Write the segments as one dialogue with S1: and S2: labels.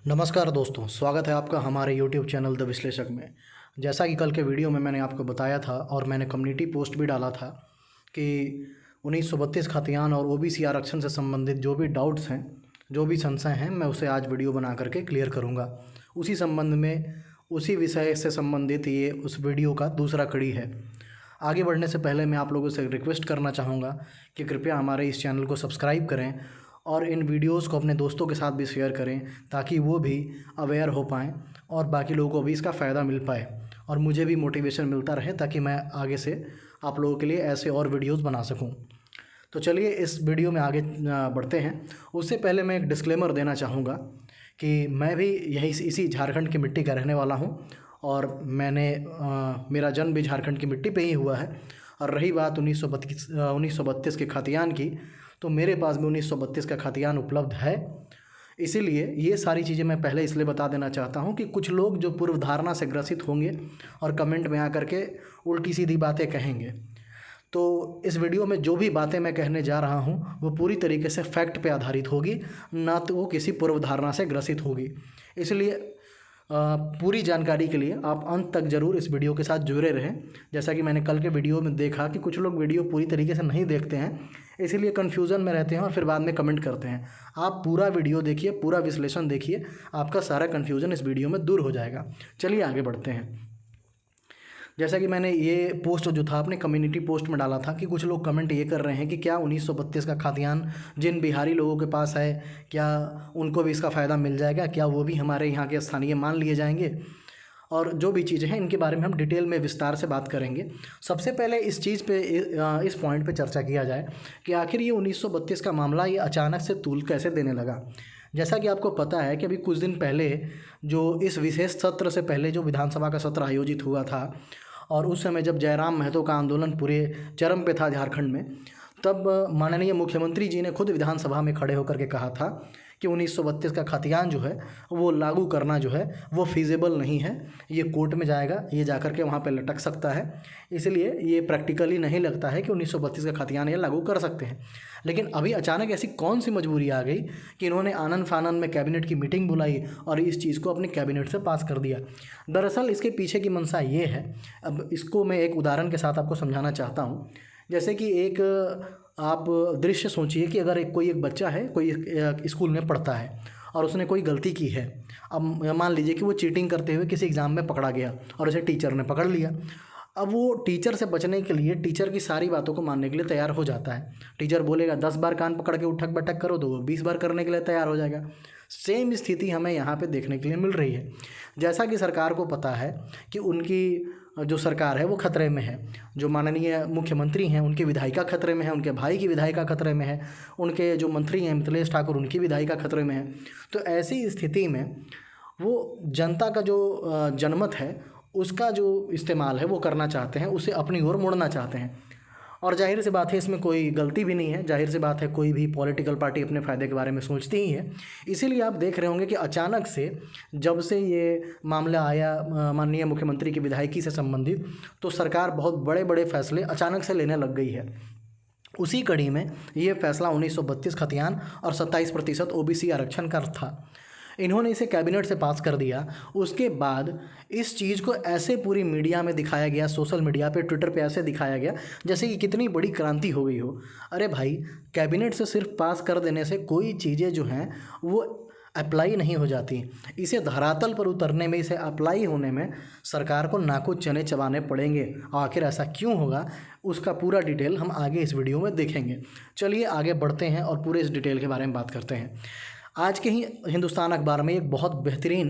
S1: नमस्कार दोस्तों, स्वागत है आपका हमारे YouTube चैनल द विश्लेषक में। जैसा कि कल के वीडियो में मैंने आपको बताया था और मैंने कम्युनिटी पोस्ट भी डाला था कि 1932 खतियान और ओबीसी आरक्षण से संबंधित जो भी डाउट्स हैं, जो भी संशय हैं, मैं उसे आज वीडियो बना करके क्लियर करूँगा। उसी संबंध में, उसी विषय से संबंधित ये उस वीडियो का दूसरा कड़ी है। आगे बढ़ने से पहले मैं आप लोगों से रिक्वेस्ट करना चाहूँगा कि कृपया हमारे इस चैनल को सब्सक्राइब करें और इन वीडियोस को अपने दोस्तों के साथ भी शेयर करें ताकि वो भी अवेयर हो पाएँ और बाकी लोगों को भी इसका फ़ायदा मिल पाए और मुझे भी मोटिवेशन मिलता रहे ताकि मैं आगे से आप लोगों के लिए ऐसे और वीडियोस बना सकूं। तो चलिए इस वीडियो में आगे बढ़ते हैं। उससे पहले मैं एक डिस्क्लेमर देना चाहूँगा कि मैं भी इसी झारखंड की मिट्टी का रहने वाला हूँ और मेरा जन्म भी झारखंड की मिट्टी पे ही हुआ है। और रही बात 1932 के खतियान की, तो मेरे पास भी 1932 का खतियान उपलब्ध है। इसीलिए ये सारी चीज़ें मैं पहले इसलिए बता देना चाहता हूँ कि कुछ लोग जो पूर्व धारणा से ग्रसित होंगे और कमेंट में आकर के उल्टी सीधी बातें कहेंगे, तो इस वीडियो में जो भी बातें मैं कहने जा रहा हूँ वो पूरी तरीके से फैक्ट पे आधारित होगी, ना तो वो किसी पूर्व धारणा से ग्रसित होगी। इसलिए पूरी जानकारी के लिए आप अंत तक ज़रूर इस वीडियो के साथ जुड़े रहें। जैसा कि मैंने कल के वीडियो में देखा कि कुछ लोग वीडियो पूरी तरीके से नहीं देखते हैं, इसीलिए कन्फ्यूज़न में रहते हैं और फिर बाद में कमेंट करते हैं। आप पूरा वीडियो देखिए, पूरा विश्लेषण देखिए, आपका सारा कन्फ्यूज़न इस वीडियो में दूर हो जाएगा। चलिए आगे बढ़ते हैं। जैसा कि मैंने ये पोस्ट जो था अपने कम्युनिटी पोस्ट में डाला था कि कुछ लोग कमेंट ये कर रहे हैं कि क्या 1932 का खतियान जिन बिहारी लोगों के पास है, क्या उनको भी इसका फ़ायदा मिल जाएगा, क्या वो भी हमारे यहाँ के स्थानीय मान लिए जाएंगे, और जो भी चीज़ें हैं इनके बारे में हम डिटेल में विस्तार से बात करेंगे। सबसे पहले इस चीज़ पे, इस पॉइंट पे चर्चा किया जाए कि आखिर ये 1932 का मामला ये अचानक से तूल कैसे देने लगा। जैसा कि आपको पता है कि अभी कुछ दिन पहले जो इस विशेष सत्र से पहले जो विधानसभा का सत्र आयोजित हुआ था और उस समय जब जयराम महतो का आंदोलन पूरे चरम पे था झारखंड में, तब माननीय मुख्यमंत्री जी ने खुद विधानसभा में खड़े होकर के कहा था कि 1932 का खतियान जो है वो लागू करना जो है वो फिजिबल नहीं है, ये कोर्ट में जाएगा, ये जाकर के वहाँ पे लटक सकता है, इसलिए ये प्रैक्टिकली नहीं लगता है कि 1932 का खतियान ये लागू कर सकते हैं। लेकिन अभी अचानक ऐसी कौन सी मजबूरी आ गई कि इन्होंने आनन फानन में कैबिनेट की मीटिंग बुलाई और इस चीज़ को अपने कैबिनेट से पास कर दिया। दरअसल इसके पीछे की मंशा ये है, अब इसको मैं एक उदाहरण के साथ आपको समझाना चाहता हूँ। जैसे कि एक आप दृश्य सोचिए कि अगर कोई एक बच्चा है, कोई स्कूल में पढ़ता है और उसने कोई गलती की है। अब मान लीजिए कि वो चीटिंग करते हुए किसी एग्ज़ाम में पकड़ा गया और उसे टीचर ने पकड़ लिया। अब वो टीचर से बचने के लिए, टीचर की सारी बातों को मानने के लिए तैयार हो जाता है। टीचर बोलेगा 10 बार कान पकड़ के उठक बैठक करो, तो वो 20 बार करने के लिए तैयार हो जाएगा। सेम स्थिति हमें यहाँ पे देखने के लिए मिल रही है। जैसा कि सरकार को पता है कि उनकी जो सरकार है वो खतरे में है, जो माननीय मुख्यमंत्री हैं उनकी विधायिका खतरे में है, उनके भाई की विधायिका खतरे में है, उनके जो मंत्री हैं मिथिलेश ठाकुर उनकी विधायिका खतरे में है। तो ऐसी स्थिति में वो जनता का जो जनमत है उसका जो इस्तेमाल है वो करना चाहते हैं, उसे अपनी ओर मोड़ना चाहते हैं। और जाहिर सी बात है इसमें कोई गलती भी नहीं है, जाहिर सी बात है कोई भी पॉलिटिकल पार्टी अपने फ़ायदे के बारे में सोचती ही है। इसीलिए आप देख रहे होंगे कि अचानक से जब से ये मामला आया माननीय मुख्यमंत्री की विधायिकी से संबंधित, तो सरकार बहुत बड़े बड़े फैसले अचानक से लेने लग गई है। उसी कड़ी में ये फैसला 1932 खतियान और 27% ओबीसी आरक्षण का था। इन्होंने इसे कैबिनेट से पास कर दिया। उसके बाद इस चीज़ को ऐसे पूरी मीडिया में दिखाया गया, सोशल मीडिया पे, ट्विटर पे ऐसे दिखाया गया जैसे कि कितनी बड़ी क्रांति हो गई हो। अरे भाई, कैबिनेट से सिर्फ पास कर देने से कोई चीज़ें जो हैं वो अप्लाई नहीं हो जाती। इसे धरातल पर उतरने में, इसे अप्लाई होने में सरकार को नाको चने चबाने पड़ेंगे। आखिर ऐसा क्यों होगा, उसका पूरा डिटेल हम आगे इस वीडियो में देखेंगे। चलिए आगे बढ़ते हैं और पूरे इस डिटेल के बारे में बात करते हैं। आज के ही हिंदुस्तान अखबार में एक बहुत बेहतरीन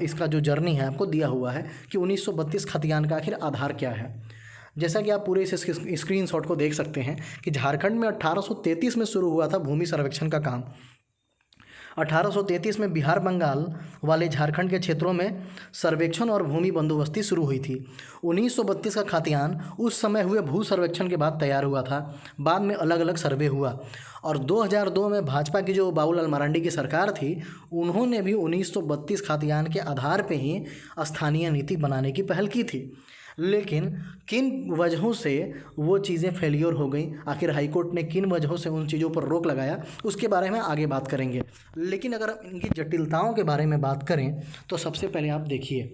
S1: इसका जो जर्नी है आपको दिया हुआ है कि 1932 खतियान का आखिर आधार क्या है। जैसा कि आप पूरे इस स्क्रीनशॉट को देख सकते हैं कि झारखंड में 1833 में शुरू हुआ था भूमि सर्वेक्षण का काम। 1833 में बिहार बंगाल वाले झारखंड के क्षेत्रों में सर्वेक्षण और भूमि बंदोबस्ती शुरू हुई थी। 1932 का खतियान उस समय हुए भू सर्वेक्षण के बाद तैयार हुआ था। बाद में अलग अलग सर्वे हुआ और 2002 में भाजपा की जो बाबूलाल मरांडी की सरकार थी, उन्होंने भी 1932 खतियान के आधार पर ही स्थानीय नीति बनाने की पहल की थी। लेकिन किन वजहों से वो चीज़ें फेलियर हो गई, आखिर हाई कोर्ट ने किन वजहों से उन चीज़ों पर रोक लगाया, उसके बारे में आगे बात करेंगे। लेकिन अगर हम इनकी जटिलताओं के बारे में बात करें तो सबसे पहले आप देखिए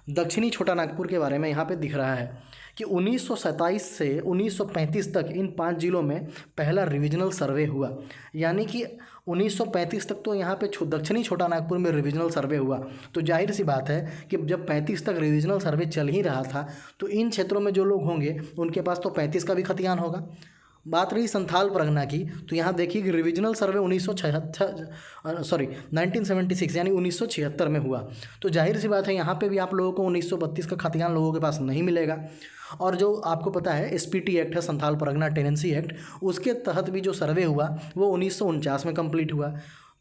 S1: दक्षिणी छोटा नागपुर के बारे में यहाँ पे दिख रहा है कि 1927 से 1935 तक इन 5 जिलों में पहला रिविजनल सर्वे हुआ। यानी कि 1935 तक तो यहाँ पे दक्षिणी छोटा नागपुर में रिविजनल सर्वे हुआ। तो जाहिर सी बात है कि जब 35 तक रिविजनल सर्वे चल ही रहा था तो इन क्षेत्रों में जो लोग होंगे उनके पास तो 35 का भी खतियान होगा। बात रही संथाल परगना की, तो यहाँ देखिए कि रिविजनल सर्वे 1976 यानी 1976 में हुआ। तो जाहिर सी बात है यहाँ पे भी आप लोगों को 1932 का खतियान लोगों के पास नहीं मिलेगा। और जो आपको पता है एसपीटी एक्ट है, संथाल परगना टेनेंसी एक्ट, उसके तहत भी जो सर्वे हुआ वो 1949 में कंप्लीट हुआ।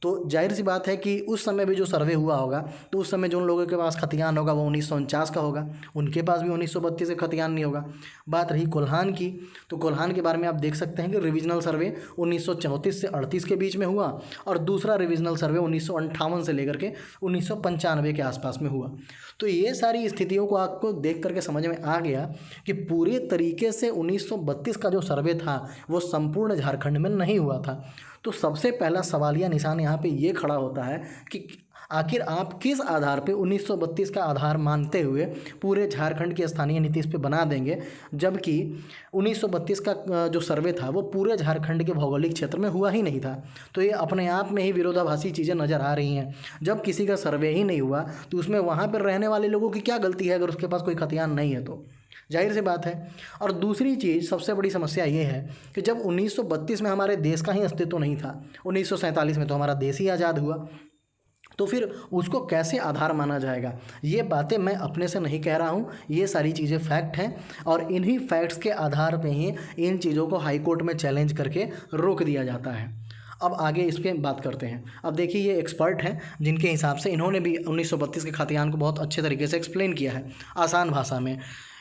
S1: तो जाहिर सी बात है कि उस समय भी जो सर्वे हुआ होगा तो उस समय जो उन लोगों के पास खतियान होगा वो 1949 का होगा, उनके पास भी 1932 का खतियान नहीं होगा। बात रही कोल्हान की, तो कोल्हान के बारे में आप देख सकते हैं कि रिविजनल सर्वे 1934 से 38 के बीच में हुआ और दूसरा रिविजनल सर्वे 1958 से लेकर के 1995 के आसपास में हुआ। तो ये सारी स्थितियों को आपको देख करके समझ में आ गया कि पूरे तरीके से 1932 का जो सर्वे था वो संपूर्ण झारखंड में नहीं हुआ था। तो सबसे पहला सवालिया निशान यहाँ पे ये खड़ा होता है कि आखिर आप किस आधार पे 1932 का आधार मानते हुए पूरे झारखंड की स्थानीय नीति इस पे बना देंगे, जबकि 1932 का जो सर्वे था वो पूरे झारखंड के भौगोलिक क्षेत्र में हुआ ही नहीं था। तो ये अपने आप में ही विरोधाभासी चीज़ें नज़र आ रही हैं। जब किसी का सर्वे ही नहीं हुआ तो उसमें वहाँ पर रहने वाले लोगों की क्या गलती है अगर उसके पास कोई खतियान नहीं है तो? जाहिर सी बात है। और दूसरी चीज़ सबसे बड़ी समस्या ये है कि जब 1932 में हमारे देश का ही अस्तित्व नहीं था, 1947 में तो हमारा देश ही आज़ाद हुआ, तो फिर उसको कैसे आधार माना जाएगा? ये बातें मैं अपने से नहीं कह रहा हूँ, ये सारी चीज़ें फैक्ट हैं और इन्हीं फैक्ट्स के आधार पे ही इन चीज़ों को हाई कोर्ट में चैलेंज करके रोक दिया जाता है। अब आगे इस पर बात करते हैं। अब देखिए ये एक्सपर्ट हैं जिनके हिसाब से इन्होंने भी 1932 के खतियान को बहुत अच्छे तरीके से एक्सप्लेन किया है आसान भाषा में।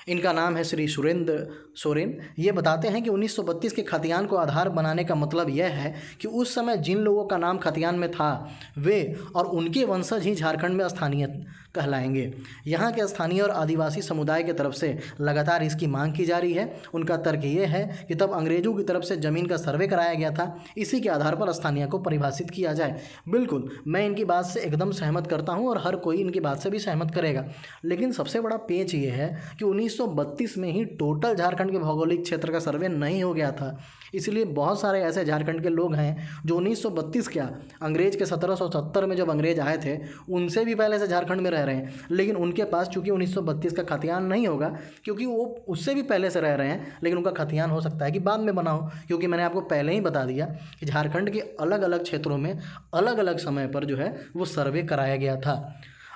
S1: इनका नाम है श्री सुरेंद्र सोरेन। ये बताते हैं कि 1932 के खतियान को आधार बनाने का मतलब यह है कि उस समय जिन लोगों का नाम खतियान में था वे और उनके वंशज ही झारखंड में स्थानीय कहलाएंगे। यहाँ के स्थानीय और आदिवासी समुदाय की तरफ से लगातार इसकी मांग की जा रही है। उनका तर्क ये है कि तब अंग्रेजों की तरफ से ज़मीन का सर्वे कराया गया था, इसी के आधार पर स्थानीय को परिभाषित किया जाए। बिल्कुल मैं इनकी बात से एकदम सहमत करता हूँ और हर कोई इनकी बात से भी सहमत करेगा। लेकिन सबसे बड़ा पेच ये है कि 1932 में ही टोटल झारखंड के भौगोलिक क्षेत्र का सर्वे नहीं हो गया था। इसलिए बहुत सारे ऐसे झारखंड के लोग हैं जो 1932 क्या अंग्रेज के 1770 में जब अंग्रेज आए थे उनसे भी पहले से झारखंड में रह रहे हैं, लेकिन उनके पास चूंकि 1932 का खतियान नहीं होगा क्योंकि वो उससे भी पहले से रह रहे हैं, लेकिन उनका खतियान हो सकता है कि बाद में बना हो, क्योंकि मैंने आपको पहले ही बता दिया कि झारखंड के अलग अलग क्षेत्रों में अलग अलग समय पर जो है वो सर्वे कराया गया था।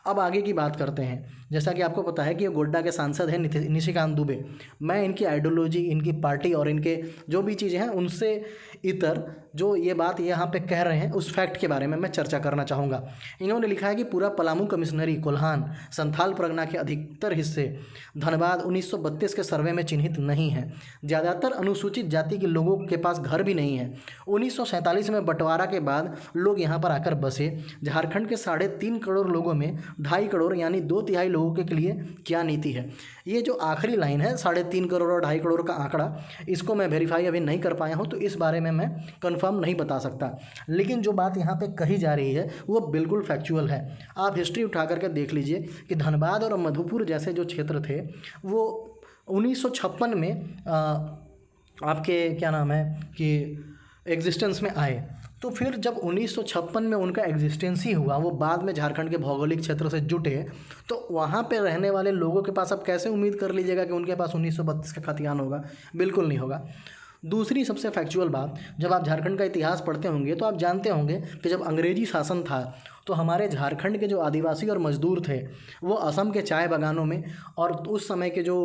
S1: अब आगे की बात करते हैं। जैसा कि आपको पता है कि ये गोड्डा के सांसद हैं निशिकांत दुबे। मैं इनकी आइडियोलॉजी, इनकी पार्टी और इनके जो भी चीज़ें हैं उनसे इतर जो ये बात यहाँ पे कह रहे हैं उस फैक्ट के बारे में मैं चर्चा करना चाहूँगा। इन्होंने लिखा है कि पूरा पलामू कमिश्नरी, कोल्हान, संथाल परगना के अधिकतर हिस्से धनबाद 1932 के सर्वे में चिन्हित नहीं है। ज़्यादातर अनुसूचित जाति के लोगों के पास घर भी नहीं है। 1947 में बंटवारा के बाद लोग यहाँ पर आकर बसे। झारखंड के 3.5 करोड़ लोगों में 2.5 करोड़ यानी 2/3 लोगों के लिए क्या नीति है? ये जो आखिरी लाइन है 3.5 करोड़ और 2.5 करोड़ का आंकड़ा, इसको मैं वेरीफाई अभी नहीं कर पाया हूँ तो इस बारे में मैं कंफर्म नहीं बता सकता। लेकिन जो बात यहाँ पे कही जा रही है वो बिल्कुल फैक्चुअल है। आप हिस्ट्री उठा करके देख लीजिए कि धनबाद और मधुपुर जैसे जो क्षेत्र थे वो 1956 में आपके क्या नाम है कि एग्जिस्टेंस में आए। तो फिर जब 1956 में उनका एग्जिस्टेंस ही हुआ, वो बाद में झारखंड के भौगोलिक क्षेत्र से जुटे, तो वहाँ पे रहने वाले लोगों के पास अब कैसे उम्मीद कर लीजिएगा कि उनके पास 1932 का खतियान होगा? बिल्कुल नहीं होगा। दूसरी सबसे फैक्चुअल बात, जब आप झारखंड का इतिहास पढ़ते होंगे तो आप जानते होंगे कि जब अंग्रेजी शासन था तो हमारे झारखंड के जो आदिवासी और मजदूर थे वो असम के चाय बागानों में और उस समय के जो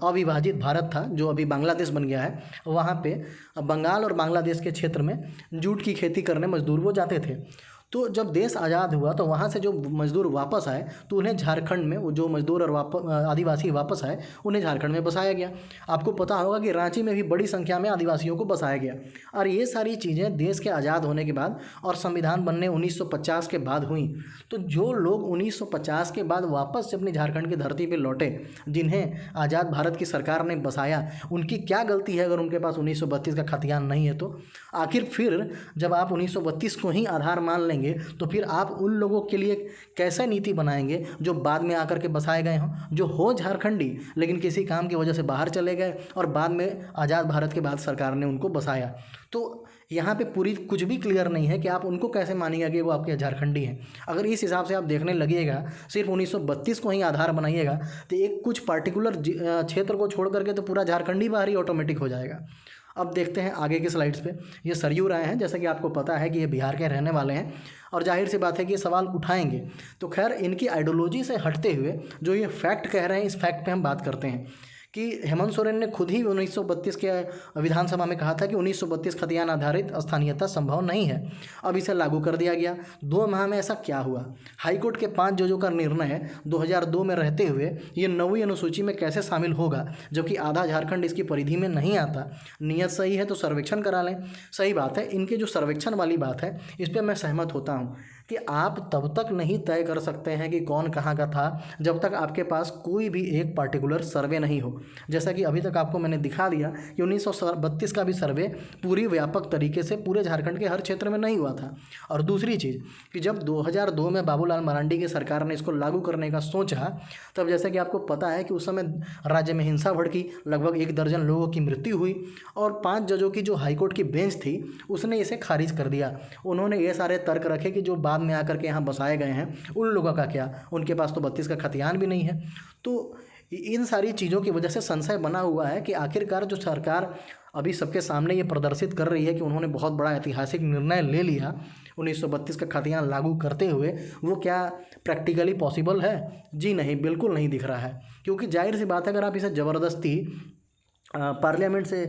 S1: अविभाजित भारत था जो अभी बांग्लादेश बन गया है, वहाँ पे बंगाल और बांग्लादेश के क्षेत्र में जूट की खेती करने मजदूर वो जाते थे। तो जब देश आज़ाद हुआ तो वहाँ से जो मज़दूर वापस आए तो उन्हें झारखंड में, वो जो मज़दूर और आदिवासी वापस आए उन्हें झारखंड में बसाया गया। आपको पता होगा कि रांची में भी बड़ी संख्या में आदिवासियों को बसाया गया। और ये सारी चीज़ें देश के आज़ाद होने के बाद और संविधान बनने 1950 के बाद हुई। तो जो लोग 1950 के बाद वापस से अपनी झारखंड की धरती पर लौटे, जिन्हें आज़ाद भारत की सरकार ने बसाया, उनकी क्या गलती है अगर उनके पास 1932 का खतियान नहीं है? तो आखिर फिर जब आप 1932 को ही आधार मान लेंगे तो फिर आप उन लोगों के लिए कैसे नीति बनाएंगे जो बाद में आकर के बसाए गए हों, जो हो झारखंडी लेकिन किसी काम की वजह से बाहर चले गए और बाद में आज़ाद भारत के बाद सरकार ने उनको बसाया। तो यहाँ पे पूरी कुछ भी क्लियर नहीं है कि आप उनको कैसे मानिएगा कि वो आपके झारखंडी हैं। अगर इस हिसाब से आप देखने लगिएगा, सिर्फ 1932 को ही आधार बनाइएगा, तो एक कुछ पार्टिकुलर क्षेत्र को छोड़ करके तो पूरा झारखंडी बाहर ही ऑटोमेटिक हो जाएगा। अब देखते हैं आगे की स्लाइड्स पे। ये सरयू राय हैं, जैसा कि आपको पता है कि ये बिहार के रहने वाले हैं और जाहिर सी बात है कि ये सवाल उठाएंगे। तो खैर, इनकी आइडियोलॉजी से हटते हुए जो ये फैक्ट कह रहे हैं, इस फैक्ट पे हम बात करते हैं कि हेमंत सोरेन ने खुद ही 1932 के विधानसभा में कहा था कि 1932 खतियान आधारित स्थानीयता संभव नहीं है। अब इसे लागू कर दिया गया। 2 माह में ऐसा क्या हुआ? हाईकोर्ट के 5 जजों का निर्णय 2002 में रहते हुए ये 9वीं अनुसूची में कैसे शामिल होगा, जबकि आधा झारखंड इसकी परिधि में नहीं आता? नियत सही है तो सर्वेक्षण करा लें। सही बात है, इनके जो सर्वेक्षण वाली बात है इस पर मैं सहमत होता हूँ कि आप तब तक नहीं तय कर सकते हैं कि कौन कहाँ का था जब तक आपके पास कोई भी एक पार्टिकुलर सर्वे नहीं हो। जैसा कि अभी तक आपको मैंने दिखा दिया कि 1932 का भी सर्वे पूरी व्यापक तरीके से पूरे झारखंड के हर क्षेत्र में नहीं हुआ था। और दूसरी चीज़ कि जब 2002 में बाबूलाल मरांडी की सरकार ने इसको लागू करने का सोचा, तब जैसा कि आपको पता है कि उस समय राज्य में हिंसा भड़की, लगभग 1 दर्जन लोगों की मृत्यु हुई और 5 जजों की जो हाईकोर्ट की बेंच थी उसने इसे खारिज कर दिया। उन्होंने ये सारे तर्क रखे कि जो बाद में आकर के यहाँ बसाए गए हैं उन लोगों का क्या, उनके पास तो 32 का खतियान भी नहीं है। तो इन सारी चीज़ों की वजह से संशय बना हुआ है कि आखिरकार जो सरकार अभी सबके सामने ये प्रदर्शित कर रही है कि उन्होंने बहुत बड़ा ऐतिहासिक निर्णय ले लिया 1932 का खतियान लागू करते हुए, वो क्या प्रैक्टिकली पॉसिबल है? जी नहीं, बिल्कुल नहीं दिख रहा है। क्योंकि जाहिर सी बात है, अगर आप इसे ज़बरदस्ती पार्लियामेंट से,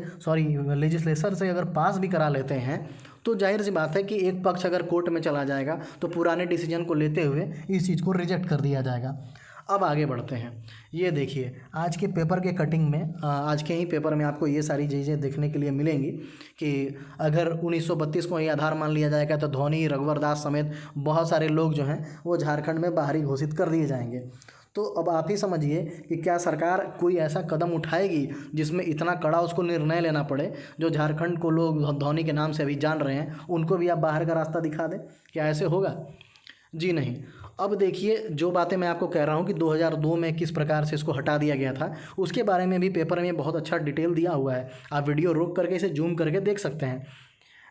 S1: लेजिस्लेचर से अगर पास भी करा लेते हैं तो जाहिर सी बात है कि एक पक्ष अगर कोर्ट में चला जाएगा तो पुराने डिसीजन को लेते हुए इस चीज़ को रिजेक्ट कर दिया जाएगा। अब आगे बढ़ते हैं। ये देखिए, आज के पेपर के कटिंग में, आज के ही पेपर में आपको ये सारी चीज़ें देखने के लिए मिलेंगी कि अगर 1932 को ही आधार मान लिया जाएगा तो धोनी, रघुवर दास समेत बहुत सारे लोग जो हैं वो झारखंड में बाहरी घोषित कर दिए जाएंगे। तो अब आप ही समझिए कि क्या सरकार कोई ऐसा कदम उठाएगी जिसमें इतना कड़ा उसको निर्णय लेना पड़े, जो झारखंड को लोग धोनी के नाम से अभी जान रहे हैं उनको भी आप बाहर का रास्ता दिखा दें? क्या ऐसे होगा? जी नहीं। अब देखिए, जो बातें मैं आपको कह रहा हूँ कि 2002 में किस प्रकार से इसको हटा दिया गया था, उसके बारे में भी पेपर में बहुत अच्छा डिटेल दिया हुआ है। आप वीडियो रोक करके इसे जूम करके देख सकते हैं,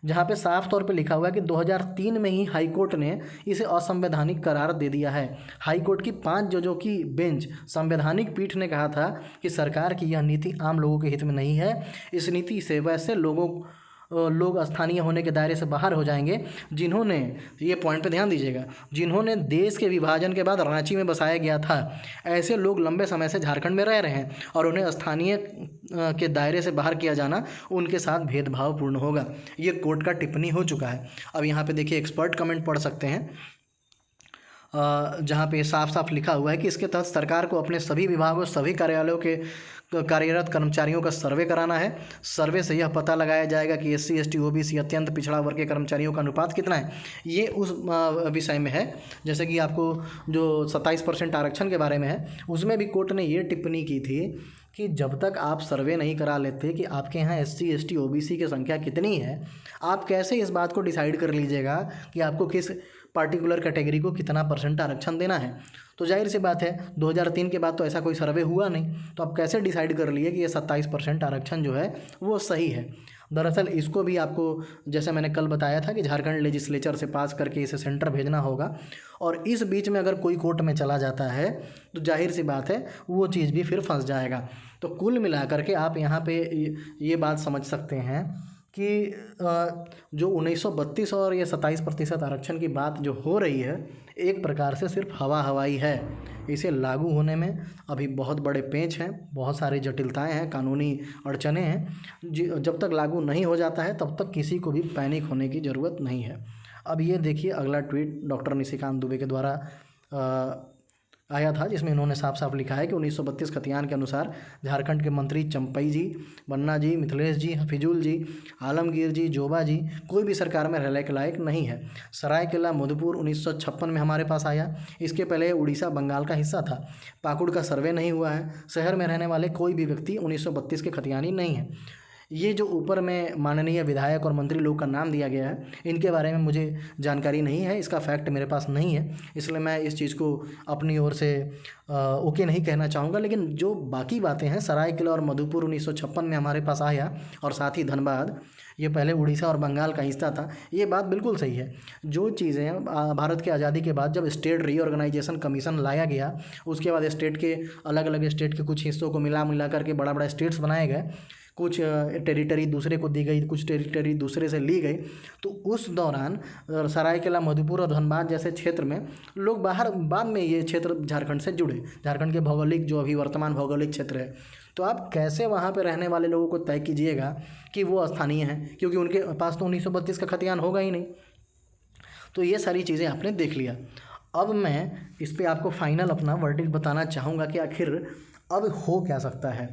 S1: जहाँ पे साफ तौर पे लिखा हुआ है कि 2003 में ही हाईकोर्ट ने इसे असंवैधानिक करार दे दिया है। हाईकोर्ट की 5 जजों की बेंच संवैधानिक पीठ ने कहा था कि सरकार की यह नीति आम लोगों के हित में नहीं है। इस नीति से वैसे लोग स्थानीय होने के दायरे से बाहर हो जाएंगे जिन्होंने, ये पॉइंट पे ध्यान दीजिएगा, जिन्होंने देश के विभाजन के बाद रांची में बसाया गया था। ऐसे लोग लंबे समय से झारखंड में रह रहे हैं और उन्हें स्थानीय के दायरे से बाहर किया जाना उनके साथ भेदभावपूर्ण होगा। ये कोर्ट का टिप्पणी हो चुका है। अब यहाँ पे देखिए, एक्सपर्ट कमेंट पढ़ सकते हैं, जहाँ पे साफ साफ लिखा हुआ है कि इसके तहत सरकार को अपने सभी विभागों, सभी कार्यालयों के कार्यरत कर्मचारियों का सर्वे कराना है। सर्वे से यह पता लगाया जाएगा कि SC, ST, OBC अत्यंत पिछड़ा वर्ग के कर्मचारियों का अनुपात कितना है। ये उस विषय में है, जैसे कि आपको जो 27% आरक्षण के बारे में है, उसमें भी कोर्ट ने ये टिप्पणी की थी कि जब तक आप सर्वे नहीं करा लेते कि आपके यहाँ SC, ST, OBC की संख्या कितनी है, आप कैसे इस बात को डिसाइड कर लीजिएगा कि आपको किस पार्टिकुलर कैटेगरी को कितना % आरक्षण देना है। तो जाहिर सी बात है 2003 के बाद तो ऐसा कोई सर्वे हुआ नहीं, तो आप कैसे डिसाइड कर लिए कि ये 27% आरक्षण जो है वो सही है। दरअसल इसको भी आपको, जैसे मैंने कल बताया था, कि झारखंड लेजिस्लेचर से पास करके इसे सेंटर भेजना होगा, और इस बीच में अगर कोई कोर्ट में चला जाता है तो जाहिर सी बात है वो चीज़ भी फिर फंस जाएगा। तो कुल मिलाकर के आप यहाँ पे ये बात समझ सकते हैं कि जो 1932 और ये 27% आरक्षण की बात जो हो रही है, एक प्रकार से सिर्फ हवाई है। इसे लागू होने में अभी बहुत बड़े पेंच हैं, बहुत सारी जटिलताएं हैं, कानूनी अड़चनें हैं। जब तक लागू नहीं हो जाता है तब तक किसी को भी पैनिक होने की ज़रूरत नहीं है। अब ये देखिए अगला ट्वीट डॉक्टर निशिकांत दुबे के द्वारा आया था, जिसमें इन्होंने साफ साफ लिखा है कि 1932 खतियान के अनुसार झारखंड के मंत्री चंपई जी, बन्ना जी, मिथिलेश जी, हफीजुल जी, आलमगीर जी, जोबा जी कोई भी सरकार में रहने के लायक नहीं है। सरायकेला मधुपुर 1956 में हमारे पास आया, इसके पहले उड़ीसा बंगाल का हिस्सा था। पाकुड़ का सर्वे नहीं हुआ है। शहर में रहने वाले कोई भी व्यक्ति 1932 के खतियानी नहीं है। ये जो ऊपर में माननीय विधायक और मंत्री लोग का नाम दिया गया है, इनके बारे में मुझे जानकारी नहीं है, इसका फैक्ट मेरे पास नहीं है, इसलिए मैं इस चीज़ को अपनी ओर से ओके नहीं कहना चाहूँगा। लेकिन जो बाकी बातें हैं, सरायकेला और मधुपुर 1956 में हमारे पास आया, और साथ ही धनबाद ये पहले उड़ीसा और बंगाल का हिस्सा था, ये बात बिल्कुल सही है। जो चीज़ें भारत की आज़ादी के बाद जब स्टेट रीऑर्गेनाइजेशन कमीशन लाया गया, उसके बाद स्टेट के अलग अलग स्टेट के कुछ हिस्सों को मिला करके बड़ा बड़ा स्टेट्स बनाए गए, कुछ टेरिटरी दूसरे को दी गई, कुछ टेरिटरी दूसरे से ली गई। तो उस दौरान सरायकेला मधुपुर और धनबाद जैसे क्षेत्र में लोग बाहर, बाद में ये क्षेत्र झारखंड से जुड़े, झारखंड के भौगोलिक जो अभी वर्तमान भौगोलिक क्षेत्र है। तो आप कैसे वहाँ पे रहने वाले लोगों को तय कीजिएगा कि वो स्थानीय हैं, क्योंकि उनके पास तो 1932 का खतियान होगा ही नहीं। तो ये सारी चीज़ें आपने देख लिया। अब मैं इस पर आपको फाइनल अपना वर्डिक्ट बताना चाहूँगा कि आखिर अब हो क्या सकता है।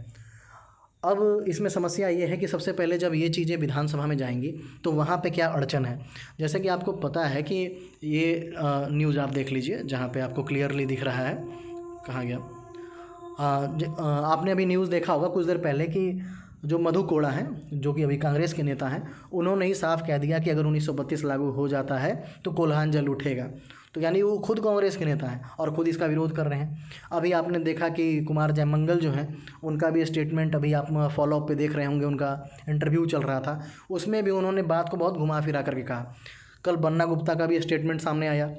S1: अब इसमें समस्या ये है कि सबसे पहले जब ये चीज़ें विधानसभा में जाएंगी तो वहाँ पे क्या अड़चन है। जैसे कि आपको पता है कि ये न्यूज़ आप देख लीजिए, जहाँ पे आपको क्लियरली दिख रहा है, कहाँ गया, आपने अभी न्यूज़ देखा होगा कुछ देर पहले कि जो मधु कोड़ा हैं, जो कि अभी कांग्रेस के नेता हैं, उन्होंने ही साफ कह दिया कि अगर 1932 लागू हो जाता है तो कोल्हान जल उठेगा। तो यानी वो खुद कांग्रेस के नेता हैं और खुद इसका विरोध कर रहे हैं। अभी आपने देखा कि कुमार जयमंगल जो हैं, उनका भी स्टेटमेंट अभी आप फॉलोअप पे देख रहे होंगे, उनका इंटरव्यू चल रहा था, उसमें भी उन्होंने बात को बहुत घुमा फिरा करके कहा। कल बन्ना गुप्ता का भी स्टेटमेंट सामने आया,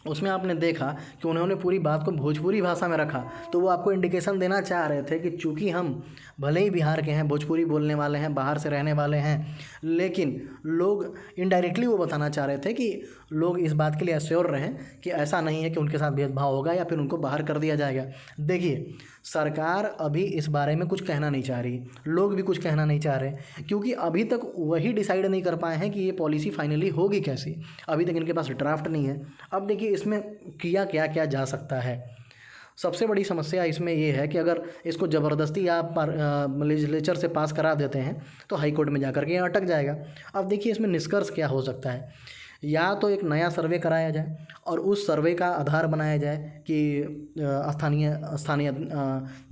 S1: उसमें आपने देखा कि उन्होंने पूरी बात को भोजपुरी भाषा में रखा। तो वो आपको इंडिकेशन देना चाह रहे थे कि चूँकि हम भले ही बिहार के हैं, भोजपुरी बोलने वाले हैं, बाहर से रहने वाले हैं, लेकिन लोग इनडायरेक्टली वो बताना चाह रहे थे कि लोग इस बात के लिए एश्योर रहें कि ऐसा नहीं है कि उनके साथ भेदभाव होगा या फिर उनको बाहर कर दिया जाएगा। देखिए, सरकार अभी इस बारे में कुछ कहना नहीं चाह रही, लोग भी कुछ कहना नहीं चाह रहे, क्योंकि अभी तक वही डिसाइड नहीं कर पाए हैं कि ये पॉलिसी फाइनली होगी कैसी। अभी तक इनके पास ड्राफ्ट नहीं है। अब देखिए इसमें किया क्या क्या जा सकता है। सबसे बड़ी समस्या इसमें ये है कि अगर इसको ज़बरदस्ती आप लेजिस्लेचर से पास करा देते हैं तो हाई कोर्ट में जाकर के अटक जाएगा। अब देखिए इसमें निष्कर्ष क्या हो सकता है, या तो एक नया सर्वे कराया जाए और उस सर्वे का आधार बनाया जाए कि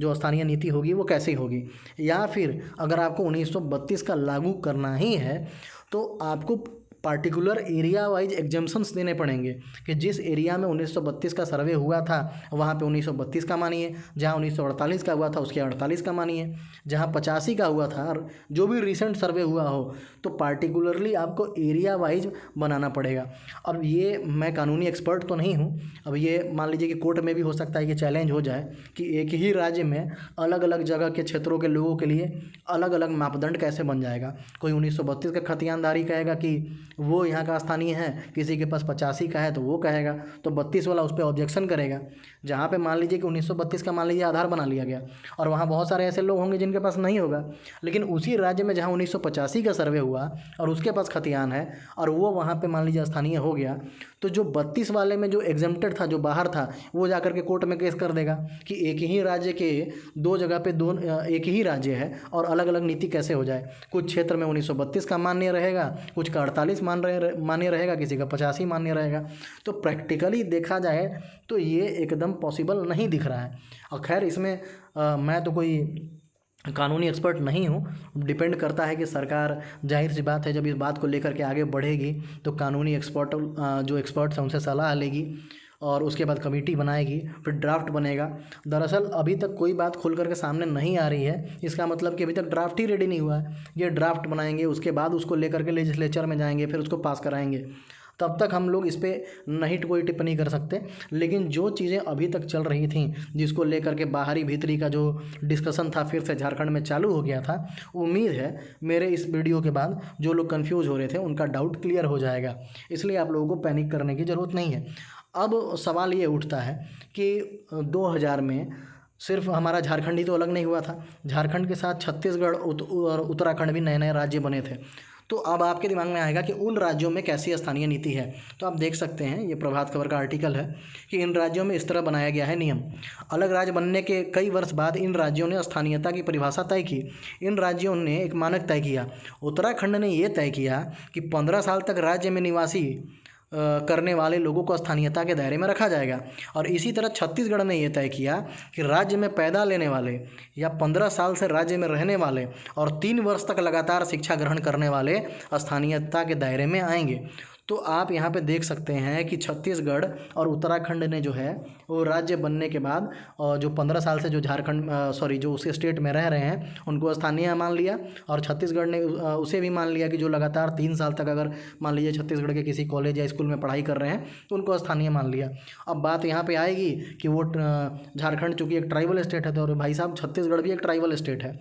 S1: स्थानीय नीति होगी वो कैसी होगी, या फिर अगर आपको 1932 का लागू करना ही है तो आपको पार्टिकुलर एरिया वाइज एग्जम्पशंस देने पड़ेंगे कि जिस एरिया में 1932 का सर्वे हुआ था वहाँ पे 1932 का मानिए, जहाँ 1948 का हुआ था उसके 48 का मानिए, जहाँ 85 का हुआ था और जो भी रिसेंट सर्वे हुआ हो, तो पार्टिकुलरली आपको एरिया वाइज बनाना पड़ेगा। अब ये मैं कानूनी एक्सपर्ट तो नहीं हूँ, अब ये मान लीजिए कि कोर्ट में भी हो सकता है कि चैलेंज हो जाए कि एक ही राज्य में अलग अलग जगह के क्षेत्रों के लोगों के लिए अलग अलग मापदंड कैसे बन जाएगा। कोई 1932 का खतियानदारी कहेगा कि वो यहाँ का स्थानीय है, किसी के पास 85 का है तो वो कहेगा, तो 32 वाला उस पर ऑब्जेक्शन करेगा। जहाँ पे मान लीजिए कि 1932 का मान लीजिए आधार बना लिया गया और वहाँ बहुत सारे ऐसे लोग होंगे जिनके पास नहीं होगा, लेकिन उसी राज्य में जहाँ 1985 का सर्वे हुआ और उसके पास खतियान है और वो वहाँ पे मान लीजिए स्थानीय हो गया, तो जो 32 वाले में जो एग्जेम्प्टेड था, जो बाहर था, वो जाकर के कोर्ट में केस कर देगा कि एक ही राज्य के दो जगह पे एक ही राज्य है और अलग अलग नीति कैसे हो जाए। कुछ क्षेत्र में 1932 का मान्य रहेगा, कुछ का 48 मान्य रहेगा, किसी का 85 मान्य रहेगा। तो प्रैक्टिकली देखा जाए तो ये एकदम पॉसिबल नहीं दिख रहा है। और खैर इसमें मैं तो कोई कानूनी एक्सपर्ट नहीं हूँ, डिपेंड करता है कि सरकार, जाहिर सी बात है जब इस बात को लेकर के आगे बढ़ेगी तो कानूनी जो एक्सपर्ट्स हैं उनसे सलाह लेगी और उसके बाद कमेटी बनाएगी, फिर ड्राफ्ट बनेगा। दरअसल अभी तक कोई बात खुल करके सामने नहीं आ रही है, इसका मतलब कि अभी तक ड्राफ्ट ही रेडी नहीं हुआ है। ये ड्राफ्ट बनाएंगे, उसके बाद उसको लेकर के लेजिस्लेचर में जाएंगे, फिर उसको पास कराएंगे, तब तक हम लोग इस पर नहीं कोई टिप्पणी कर सकते। लेकिन जो चीज़ें अभी तक चल रही थी, जिसको लेकर के बाहरी भीतरी का जो डिस्कशन था फिर से झारखंड में चालू हो गया था, उम्मीद है मेरे इस वीडियो के बाद जो लोग कंफ्यूज हो रहे थे उनका डाउट क्लियर हो जाएगा, इसलिए आप लोगों को पैनिक करने की ज़रूरत नहीं है। अब सवाल ये उठता है कि 2000 में सिर्फ हमारा झारखंड ही तो अलग नहीं हुआ था, झारखंड के साथ छत्तीसगढ़ और उत्तराखंड भी नए नए राज्य बने थे। तो अब आपके दिमाग में आएगा कि उन राज्यों में कैसी स्थानीय नीति है। तो आप देख सकते हैं, ये प्रभात खबर का आर्टिकल है कि इन राज्यों में इस तरह बनाया गया है नियम। अलग राज्य बनने के कई वर्ष बाद इन राज्यों ने स्थानीयता की परिभाषा तय की। इन राज्यों ने एक मानक तय किया। उत्तराखंड ने यह तय किया कि 15 साल तक राज्य में निवासी करने वाले लोगों को स्थानीयता के दायरे में रखा जाएगा। और इसी तरह छत्तीसगढ़ ने यह तय किया कि राज्य में पैदा लेने वाले या 15 साल से राज्य में रहने वाले और 3 वर्ष तक लगातार शिक्षा ग्रहण करने वाले स्थानीयता के दायरे में आएंगे। तो आप यहाँ पे देख सकते हैं कि छत्तीसगढ़ और उत्तराखंड ने जो है वो राज्य बनने के बाद जो 15 साल से जो जो उस स्टेट में रह रहे हैं उनको स्थानीय मान लिया, और छत्तीसगढ़ ने उसे भी मान लिया कि जो लगातार 3 साल तक अगर मान लीजिए छत्तीसगढ़ के किसी कॉलेज या स्कूल में पढ़ाई कर रहे हैं तो उनको स्थानीय मान लिया। अब बात यहाँ पर आएगी कि वो झारखंड चूँकि एक ट्राइबल स्टेट है, तो भाई साहब छत्तीसगढ़ भी एक ट्राइबल स्टेट है।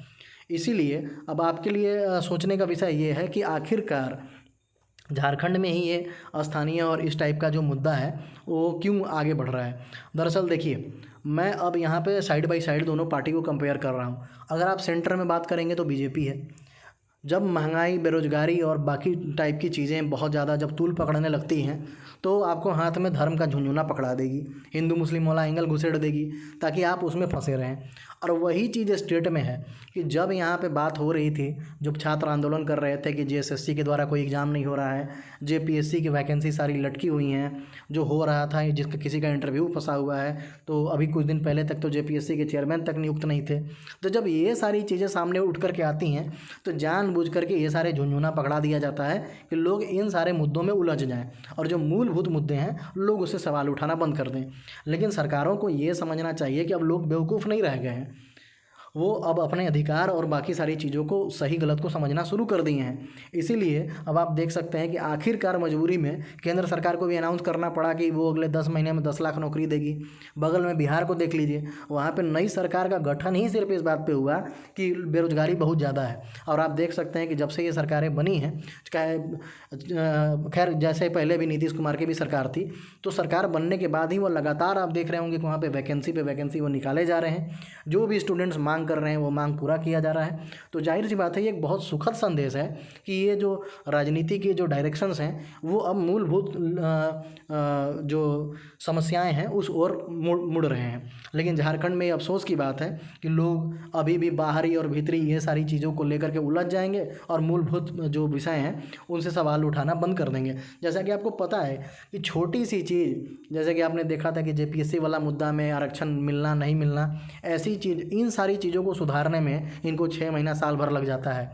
S1: इसीलिए अब आपके लिए सोचने का विषय ये है कि आखिरकार झारखंड में ही ये स्थानीय और इस टाइप का जो मुद्दा है वो क्यों आगे बढ़ रहा है। दरअसल देखिए, मैं अब यहाँ पे साइड बाय साइड दोनों पार्टी को कंपेयर कर रहा हूँ। अगर आप सेंटर में बात करेंगे तो बीजेपी है। जब महंगाई, बेरोजगारी और बाकी टाइप की चीज़ें बहुत ज़्यादा जब तूल पकड़ने लगती हैं तो आपको हाथ में धर्म का झुंझुना पकड़ा देगी, हिंदू मुस्लिम वाला एंगल घुसेड़ देगी ताकि आप उसमें फंसे रहें। और वही चीज़ स्टेट में है कि जब यहाँ पे बात हो रही थी, जब छात्र आंदोलन कर रहे थे कि जेएसएससी के द्वारा कोई एग्ज़ाम नहीं हो रहा है, जेपीएससी की वैकेंसी सारी लटकी हुई हैं, जो हो रहा था जिसका किसी का इंटरव्यू फंसा हुआ है, तो अभी कुछ दिन पहले तक तो जेपीएससी के चेयरमैन तक नियुक्त नहीं थे। तो जब ये सारी चीज़ें सामने उठ कर के आती हैं तो जानबूझ करके ये सारे झुंझुना पकड़ा दिया जाता है कि लोग इन सारे मुद्दों में उलझ जाएं और जो मूलभूत मुद्दे हैं लोग उससे सवाल उठाना बंद कर दें। लेकिन सरकारों को ये समझना चाहिए कि अब लोग बेवकूफ़ नहीं रह गए हैं, वो अब अपने अधिकार और बाकी सारी चीज़ों को सही गलत को समझना शुरू कर दिए हैं। इसीलिए अब आप देख सकते हैं कि आखिरकार मजबूरी में केंद्र सरकार को भी अनाउंस करना पड़ा कि वो अगले 10 महीने में 10 लाख नौकरी देगी। बगल में बिहार को देख लीजिए, वहाँ पे नई सरकार का गठन ही सिर्फ इस बात पे हुआ कि बेरोजगारी बहुत ज़्यादा है। और आप देख सकते हैं कि जब से ये सरकारें बनी हैं, चाहे खैर जैसे पहले भी नीतीश कुमार की भी सरकार थी, तो सरकार बनने के बाद ही वो लगातार आप देख रहे होंगे कि वहाँ पे वैकेंसी वो निकाले जा रहे हैं। जो भी स्टूडेंट्स मांग कर रहे हैं वो मांग पूरा किया जा रहा है। तो जाहिर सी बात है ये एक बहुत सुखद संदेश है कि ये जो राजनीति के जो डायरेक्शंस हैं वो अब मूलभूत जो समस्याएं हैं उस ओर मुड़ रहे हैं। लेकिन झारखंड में अफसोस की बात है कि लोग अभी भी बाहरी और भीतरी ये सारी चीज़ों को लेकर के उलझ जाएंगे और मूलभूत जो विषय हैं उनसे सवाल उठाना बंद कर देंगे। जैसा कि आपको पता है कि छोटी सी चीज़, जैसे कि आपने देखा था कि जेपीएससी वाला मुद्दा में आरक्षण मिलना नहीं मिलना, ऐसी चीज़, इन सारी चीज़ों को सुधारने में इनको 6 महीना साल भर लग जाता है।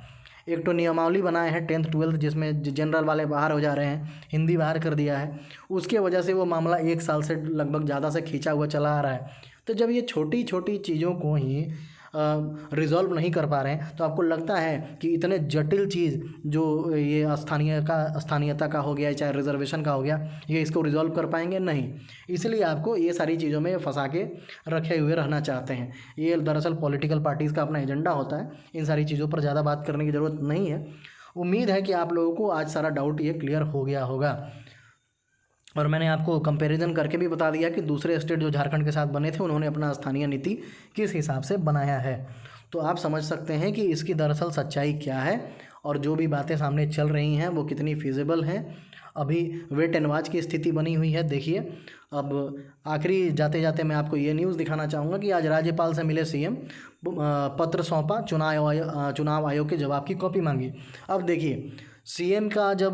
S1: एक तो नियमावली बनाए हैं 10th 12th जिसमें जनरल वाले बाहर हो जा रहे हैं, हिंदी बाहर कर दिया है, उसके वजह से वो मामला 1 साल से लगभग ज़्यादा से खींचा हुआ चला आ रहा है। तो जब ये छोटी छोटी चीज़ों को ही रिजॉल्व नहीं कर पा रहे हैं तो आपको लगता है कि इतने जटिल चीज़ जो ये स्थानीयता का हो गया, चाहे रिजर्वेशन का हो गया, ये इसको रिजॉल्व कर पाएंगे? नहीं। इसलिए आपको ये सारी चीज़ों में फंसा के रखे हुए रहना चाहते हैं। ये दरअसल पॉलिटिकल पार्टीज़ का अपना एजेंडा होता है। इन सारी चीज़ों पर ज़्यादा बात करने की ज़रूरत नहीं है। उम्मीद है कि आप लोगों को आज सारा डाउट ये क्लियर हो गया होगा। और मैंने आपको कंपैरिजन करके भी बता दिया कि दूसरे स्टेट जो झारखंड के साथ बने थे उन्होंने अपना स्थानीय नीति किस हिसाब से बनाया है। तो आप समझ सकते हैं कि इसकी दरअसल सच्चाई क्या है और जो भी बातें सामने चल रही हैं वो कितनी फिजिबल हैं। अभी वेट एंड वॉच की स्थिति बनी हुई है। देखिए, अब आखिरी जाते जाते मैं आपको ये न्यूज़ दिखाना चाहूँगा कि आज राज्यपाल से मिले सीएम, पत्र सौंपा, चुनाव आयोग के जवाब की कॉपी मांगी। अब देखिए, सीएम का जब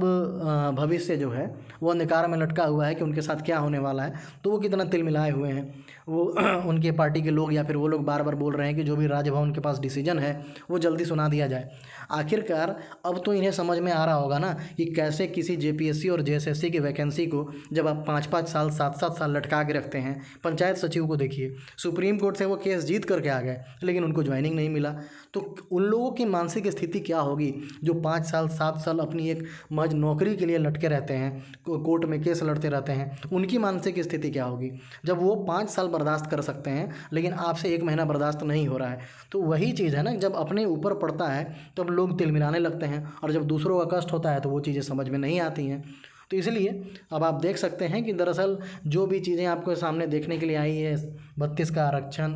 S1: भविष्य जो है वो अंधकार में लटका हुआ है कि उनके साथ क्या होने वाला है, तो वो कितना तिलमिलाए हुए हैं। वो उनके पार्टी के लोग या फिर वो लोग बार बार बोल रहे हैं कि जो भी राजभवन के पास डिसीजन है वो जल्दी सुना दिया जाए। आखिरकार अब तो इन्हें समझ में आ रहा होगा ना कि कैसे किसी जेपीएससी और जेएसएससी की वैकेंसी को जब आप 5-5 साल 7-7 साल लटका के रखते हैं। पंचायत सचिव को देखिए, सुप्रीम कोर्ट से वो केस जीत करके आ गए लेकिन उनको ज्वाइनिंग नहीं मिला। तो उन लोगों की मानसिक स्थिति क्या होगी जो 5 साल 7 साल अपनी एक महज नौकरी के लिए लटके रहते हैं, कोर्ट में केस लड़ते रहते हैं। उनकी मानसिक स्थिति क्या होगी जब वो 5 साल बर्दाश्त कर सकते हैं लेकिन आपसे 1 महीना बर्दाश्त नहीं हो रहा है। तो वही चीज़ है ना, जब अपने ऊपर पड़ता है तब लोग तिलमिलाने लगते हैं और जब दूसरों का कष्ट होता है तो वो चीज़ें समझ में नहीं आती हैं। तो इसलिए अब आप देख सकते हैं कि दरअसल जो भी चीज़ें आपको सामने देखने के लिए आई है, 32 का आरक्षण,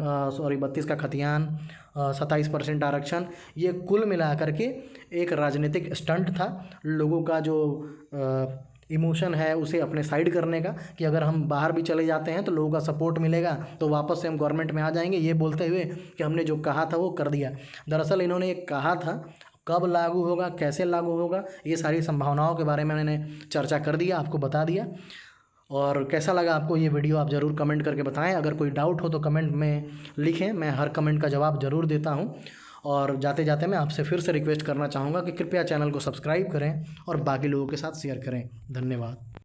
S1: 32 का खतियान, 27% आरक्षण, ये कुल मिला करके एक राजनीतिक स्टंट था, लोगों का जो इमोशन है उसे अपने साइड करने का, कि अगर हम बाहर भी चले जाते हैं तो लोगों का सपोर्ट मिलेगा तो वापस से हम गवर्नमेंट में आ जाएंगे, ये बोलते हुए कि हमने जो कहा था वो कर दिया। दरअसल इन्होंने एक कहा था, कब लागू होगा, कैसे लागू होगा, ये सारी संभावनाओं के बारे में मैंने चर्चा कर दिया, आपको बता दिया। और कैसा लगा आपको ये वीडियो, आप ज़रूर कमेंट करके बताएं। अगर कोई डाउट हो तो कमेंट में लिखें, मैं हर कमेंट का जवाब ज़रूर देता हूं। और जाते जाते मैं आपसे फिर से रिक्वेस्ट करना चाहूँगा कि कृपया चैनल को सब्सक्राइब करें और बाकी लोगों के साथ शेयर करें। धन्यवाद।